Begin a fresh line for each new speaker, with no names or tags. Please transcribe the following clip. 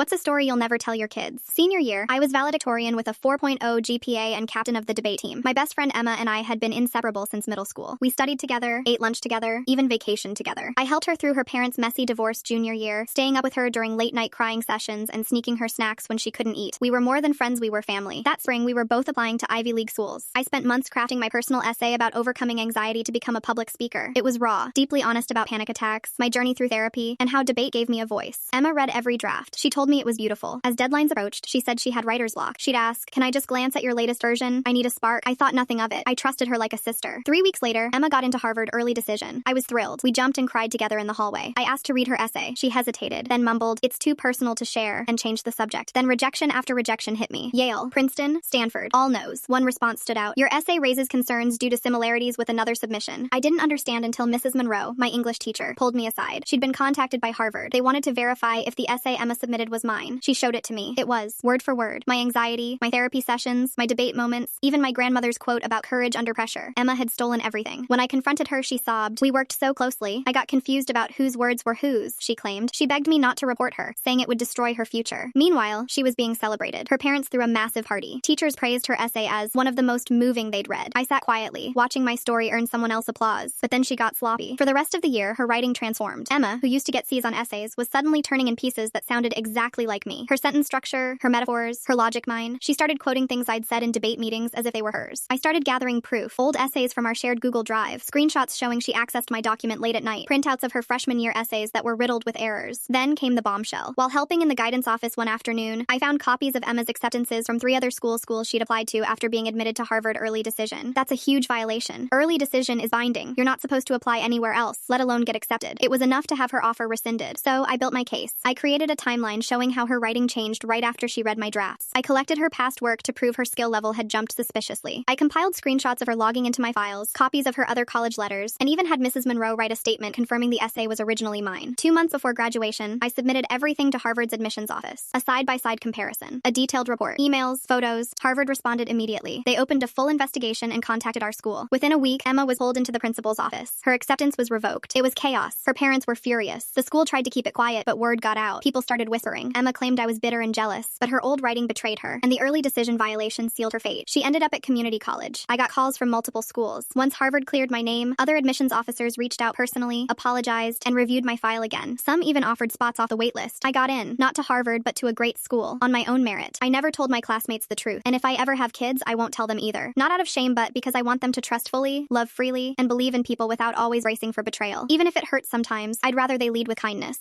What's a story you'll never tell your kids? Senior year, I was valedictorian with a 4.0 GPA and captain of the debate team. My best friend Emma and I had been inseparable since middle school. We studied together, ate lunch together, even vacationed together. I helped her through her parents' messy divorce junior year, staying up with her during late-night crying sessions and sneaking her snacks when she couldn't eat. We were more than friends, we were family. That spring, we were both applying to Ivy League schools. I spent months crafting my personal essay about overcoming anxiety to become a public speaker. It was raw, deeply honest about panic attacks, my journey through therapy, and how debate gave me a voice. Emma read every draft. She told me it was beautiful. As deadlines approached, she said she had writer's block. She'd ask, "Can I just glance at your latest version? I need a spark." I thought nothing of it. I trusted her like a sister. 3 weeks later, Emma got into Harvard early decision. I was thrilled. We jumped and cried together in the hallway. I asked to read her essay. She hesitated, then mumbled, "It's too personal to share," and changed the subject. Then rejection after rejection hit me. Yale, Princeton, Stanford, all no's. One response stood out. "Your essay raises concerns due to similarities with another submission." I didn't understand until Mrs. Monroe, my English teacher, pulled me aside. She'd been contacted by Harvard. They wanted to verify if the essay Emma submitted was mine. She showed it to me. It was, word for word. My anxiety, my therapy sessions, my debate moments, even my grandmother's quote about courage under pressure. Emma had stolen everything. When I confronted her, she sobbed. "We worked so closely. I got confused about whose words were whose," she claimed. She begged me not to report her, saying it would destroy her future. Meanwhile, she was being celebrated. Her parents threw a massive party. Teachers praised her essay as one of the most moving they'd read. I sat quietly, watching my story earn someone else applause. But then she got sloppy. For the rest of the year, her writing transformed. Emma, who used to get C's on essays, was suddenly turning in pieces that sounded exactly like me. Her sentence structure, her metaphors, her logic mine. She started quoting things I'd said in debate meetings as if they were hers. I started gathering proof, old essays from our shared Google Drive, screenshots showing she accessed my document late at night, printouts of her freshman year essays that were riddled with errors. Then came the bombshell. While helping in the guidance office one afternoon, I found copies of Emma's acceptances from 3 other schools she'd applied to after being admitted to Harvard early decision. That's a huge violation. Early decision is binding. You're not supposed to apply anywhere else, let alone get accepted. It was enough to have her offer rescinded. So I built my case. I created a timeline showing how her writing changed right after she read my drafts. I collected her past work to prove her skill level had jumped suspiciously. I compiled screenshots of her logging into my files, copies of her other college letters, and even had Mrs. Monroe write a statement confirming the essay was originally mine. 2 months before graduation, I submitted everything to Harvard's admissions office. A side-by-side comparison. A detailed report. Emails, photos. Harvard responded immediately. They opened a full investigation and contacted our school. Within a week, Emma was pulled into the principal's office. Her acceptance was revoked. It was chaos. Her parents were furious. The school tried to keep it quiet, but word got out. People started whispering. Emma claimed I was bitter and jealous, but her old writing betrayed her, and the early decision violation sealed her fate. She ended up at community college. I got calls from multiple schools. Once Harvard cleared my name, other admissions officers reached out personally, apologized, and reviewed my file again. Some even offered spots off the waitlist. I got in, not to Harvard, but to a great school, on my own merit. I never told my classmates the truth, and if I ever have kids, I won't tell them either. Not out of shame, but because I want them to trust fully, love freely, and believe in people without always bracing for betrayal. Even if it hurts sometimes, I'd rather they lead with kindness.